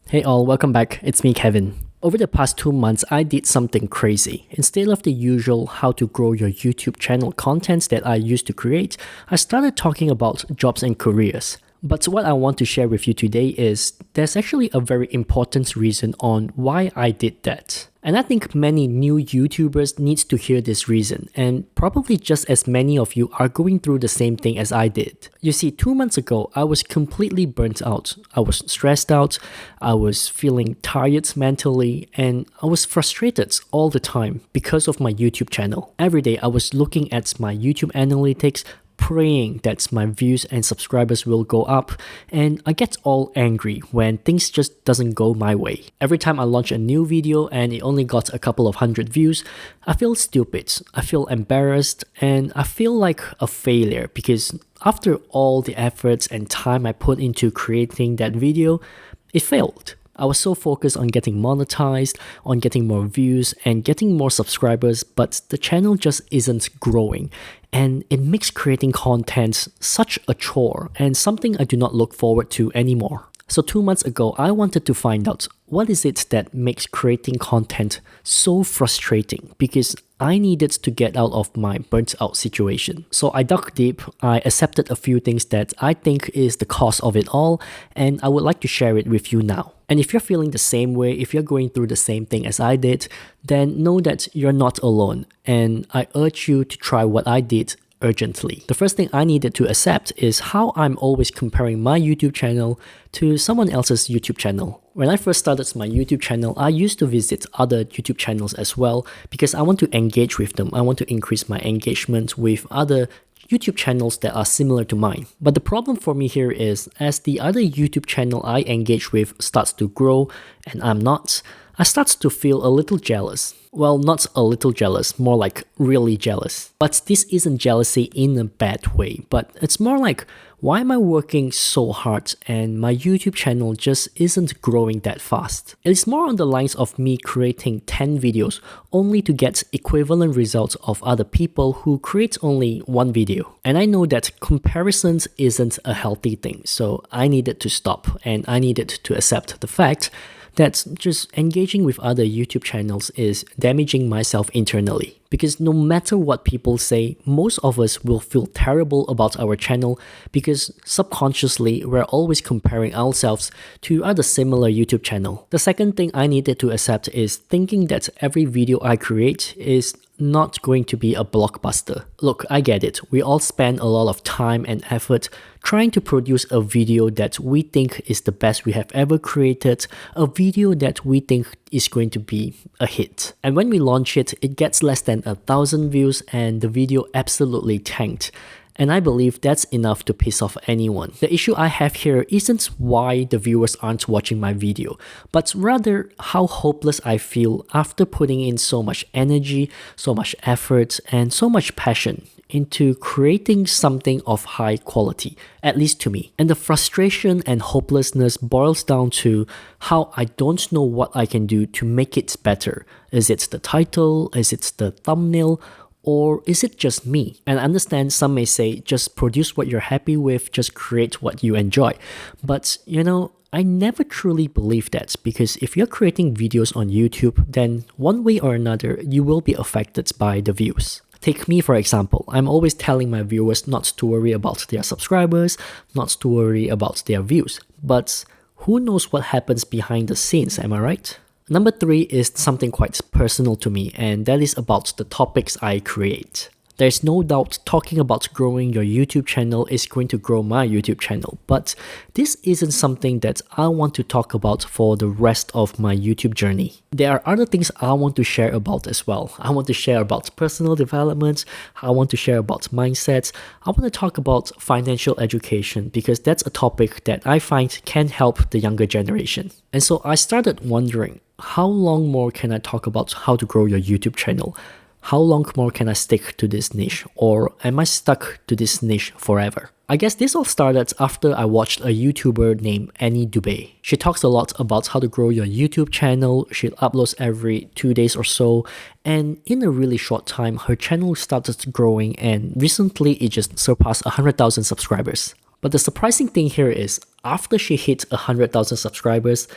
Hey all, welcome back. It's me, Kevin. Over the past 2 months, I did something crazy. Instead of the usual how to grow your YouTube channel contents that I used to create, I started talking about jobs and careers. But what I want to share with you today is there's actually a very important reason on why I did that. And I think many new YouTubers needs to hear this reason, and probably just as many of you are going through the same thing as I did. You see, 2 months ago, I was completely burnt out. I was stressed out, I was feeling tired mentally, and I was frustrated all the time because of my YouTube channel. Every day I was looking at my YouTube analytics, praying that my views and subscribers will go up, and I get all angry when things just doesn't go my way. Every time I launch a new video and it only got a couple of hundred views, I feel stupid, I feel embarrassed, and I feel like a failure because after all the efforts and time I put into creating that video, it failed. I was so focused on getting monetized, on getting more views and getting more subscribers, but the channel just isn't growing. And it makes creating content such a chore and something I do not look forward to anymore. So 2 months ago, I wanted to find out what is it that makes creating content so frustrating, because I needed to get out of my burnt out situation. So I dug deep, I accepted a few things that I think is the cause of it all, and I would like to share it with you now. And if you're feeling the same way, if you're going through the same thing as I did, then know that you're not alone, and I urge you to try what I did urgently. The first thing I needed to accept is how I'm always comparing my YouTube channel to someone else's YouTube channel. When I first started my YouTube channel, I used to visit other YouTube channels as well because I want to engage with them. I want to increase my engagement with other YouTube channels that are similar to mine. But the problem for me here is, as the other YouTube channel I engage with starts to grow and I'm not, I start to feel a little jealous. Well, not a little jealous, more like really jealous. But this isn't jealousy in a bad way, but it's more like, why am I working so hard and my YouTube channel just isn't growing that fast? It's more on the lines of me creating 10 videos only to get equivalent results of other people who create only one video. And I know that comparisons isn't a healthy thing, so I needed to stop and I needed to accept the fact that just engaging with other YouTube channels is damaging myself internally. Because no matter what people say, most of us will feel terrible about our channel because subconsciously we're always comparing ourselves to other similar YouTube channel. The second thing I needed to accept is thinking that every video I create is not going to be a blockbuster. Look, I get it. We all spend a lot of time and effort trying to produce a video that we think is the best we have ever created, a video that we think is going to be a hit. And when we launch it, it gets less than 1,000 views and the video absolutely tanked. And I believe that's enough to piss off anyone. The issue I have here isn't why the viewers aren't watching my video, but rather how hopeless I feel after putting in so much energy, so much effort, and so much passion into creating something of high quality, at least to me. And the frustration and hopelessness boils down to how I don't know what I can do to make it better. Is it the title? Is it the thumbnail? Or is it just me? And I understand some may say, just produce what you're happy with, just create what you enjoy. But I never truly believe that, because if you're creating videos on YouTube, then one way or another, you will be affected by the views. Take me for example, I'm always telling my viewers not to worry about their subscribers, not to worry about their views. But who knows what happens behind the scenes, am I right? Number 3 is something quite personal to me, and that is about the topics I create. There's no doubt talking about growing your YouTube channel is going to grow my YouTube channel, but this isn't something that I want to talk about for the rest of my YouTube journey. There are other things I want to share about as well. I want to share about personal development, I want to share about mindsets, I want to talk about financial education, because that's a topic that I find can help the younger generation. And so I started wondering, how long more can I talk about how to grow your YouTube channel? How long more can I stick to this niche, or am I stuck to this niche forever? I guess this all started after I watched a YouTuber named Annie Dubé. She talks a lot about how to grow your YouTube channel. She uploads every 2 days or so, and in a really short time, her channel started growing, and recently it just surpassed 100,000 subscribers. But the surprising thing here is, after she hit 100,000 subscribers,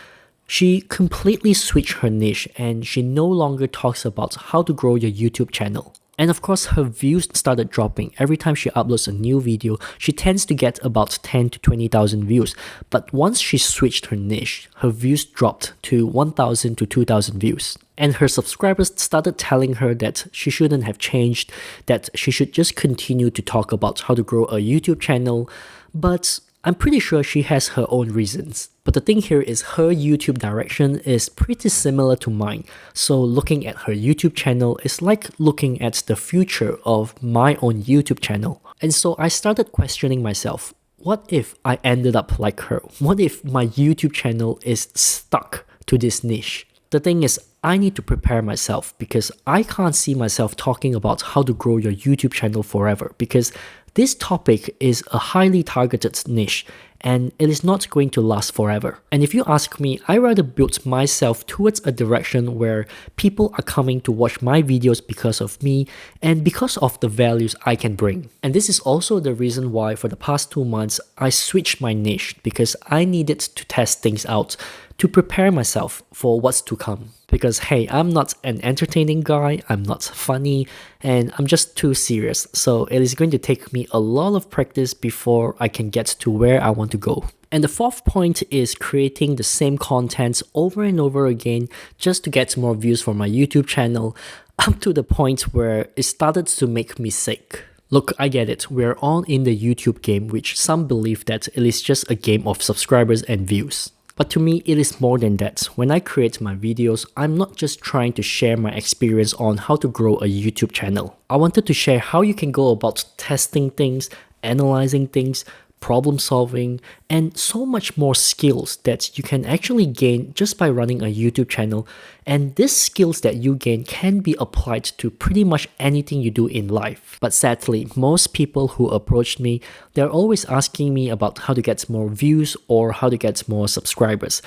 She completely switched her niche and she no longer talks about how to grow your YouTube channel. And of course, her views started dropping. Every time she uploads a new video, she tends to get about 10 to 20,000 views. But once she switched her niche, her views dropped to 1,000 to 2,000 views. And her subscribers started telling her that she shouldn't have changed, that she should just continue to talk about how to grow a YouTube channel. But I'm pretty sure she has her own reasons. But the thing here is her YouTube direction is pretty similar to mine. So looking at her YouTube channel is like looking at the future of my own YouTube channel. And so I started questioning myself, what if I ended up like her? What if my YouTube channel is stuck to this niche? The thing is, I need to prepare myself because I can't see myself talking about how to grow your YouTube channel forever, because this topic is a highly targeted niche and it is not going to last forever. And if you ask me, I rather build myself towards a direction where people are coming to watch my videos because of me and because of the values I can bring. And this is also the reason why for the past 2 months, I switched my niche because I needed to test things out to prepare myself for what's to come. Because hey, I'm not an entertaining guy, I'm not funny, and I'm just too serious. So it is going to take me a lot of practice before I can get to where I want to go. And the fourth point is creating the same content over and over again just to get more views for my YouTube channel, up to the point where it started to make me sick. Look, I get it, we're all in the YouTube game, which some believe that it is just a game of subscribers and views. But to me, it is more than that. When I create my videos, I'm not just trying to share my experience on how to grow a YouTube channel. I wanted to share how you can go about testing things, analyzing things, problem solving, and so much more skills that you can actually gain just by running a YouTube channel. And these skills that you gain can be applied to pretty much anything you do in life. But sadly, most people who approach me, they're always asking me about how to get more views or how to get more subscribers,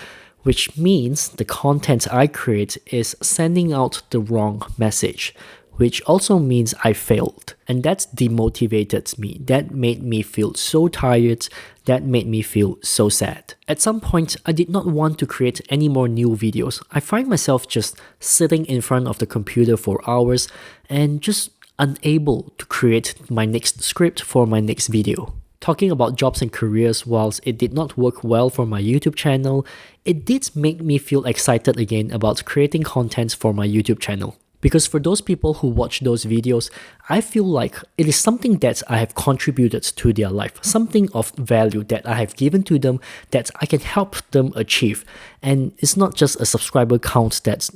which means the content I create is sending out the wrong message, which also means I failed. And that demotivated me. That made me feel so tired. That made me feel so sad. At some point, I did not want to create any more new videos. I find myself just sitting in front of the computer for hours and just unable to create my next script for my next video. Talking about jobs and careers, whilst it did not work well for my YouTube channel, it did make me feel excited again about creating content for my YouTube channel. Because for those people who watch those videos, I feel like it is something that I have contributed to their life, something of value that I have given to them that I can help them achieve. And it's not just a subscriber count that,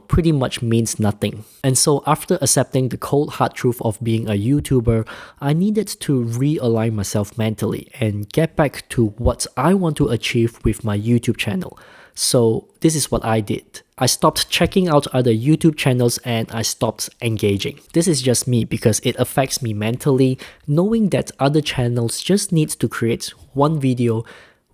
pretty much means nothing. And so after accepting the cold hard truth of being a YouTuber, I needed to realign myself mentally and get back to what I want to achieve with my YouTube channel. So this is what I did. I stopped checking out other YouTube channels and I stopped engaging. This is just me because it affects me mentally, knowing that other channels just need to create one video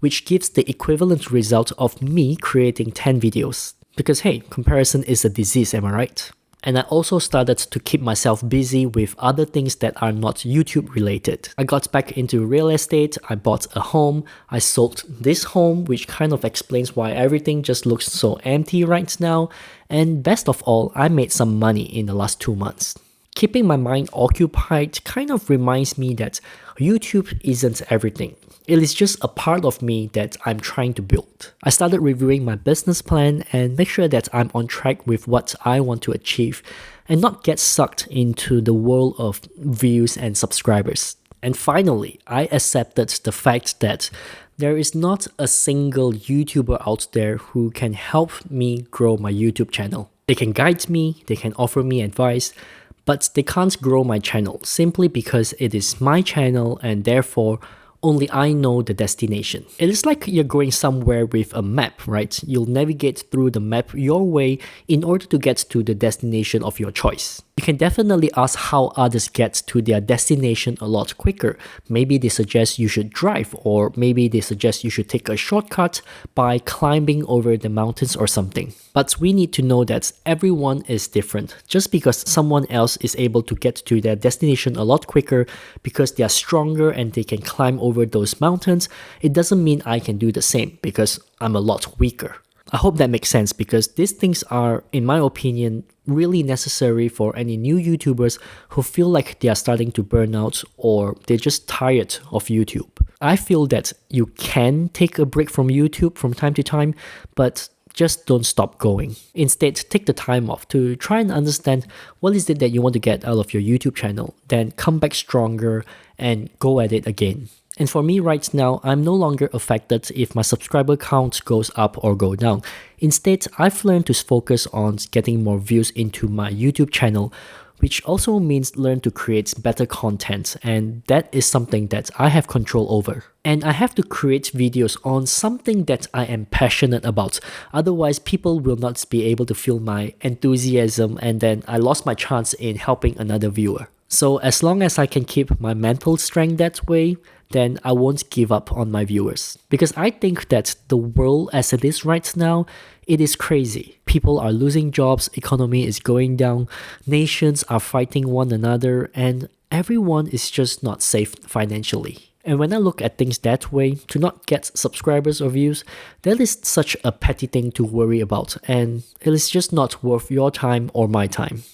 which gives the equivalent result of me creating 10 videos. Because hey, comparison is a disease, am I right? And I also started to keep myself busy with other things that are not YouTube related. I got back into real estate, I bought a home, I sold this home, which kind of explains why everything just looks so empty right now. And best of all, I made some money in the last 2 months. Keeping my mind occupied kind of reminds me that YouTube isn't everything. It is just a part of me that I'm trying to build. I started reviewing my business plan and make sure that I'm on track with what I want to achieve and not get sucked into the world of views and subscribers. And finally, I accepted the fact that there is not a single YouTuber out there who can help me grow my YouTube channel. They can guide me, they can offer me advice, but they can't grow my channel simply because it is my channel and therefore only I know the destination. It is like you're going somewhere with a map, right? You'll navigate through the map your way in order to get to the destination of your choice. You can definitely ask how others get to their destination a lot quicker. Maybe they suggest you should drive, or maybe they suggest you should take a shortcut by climbing over the mountains or something. But we need to know that everyone is different. Just because someone else is able to get to their destination a lot quicker because they are stronger and they can climb over those mountains, it doesn't mean I can do the same because I'm a lot weaker. I hope that makes sense because these things are, in my opinion, really necessary for any new YouTubers who feel like they are starting to burn out or they're just tired of YouTube. I feel that you can take a break from YouTube from time to time, but just don't stop going. Instead, take the time off to try and understand what is it that you want to get out of your YouTube channel, then come back stronger and go at it again. And for me right now, I'm no longer affected if my subscriber count goes up or go down. Instead, I've learned to focus on getting more views into my YouTube channel, which also means learn to create better content, and that is something that I have control over. And I have to create videos on something that I am passionate about. Otherwise, people will not be able to feel my enthusiasm, and then I lost my chance in helping another viewer. So as long as I can keep my mental strength that way, then I won't give up on my viewers. Because I think that the world as it is right now, it is crazy. People are losing jobs, economy is going down, nations are fighting one another, and everyone is just not safe financially. And when I look at things that way, to not get subscribers or views, that is such a petty thing to worry about, and it is just not worth your time or my time.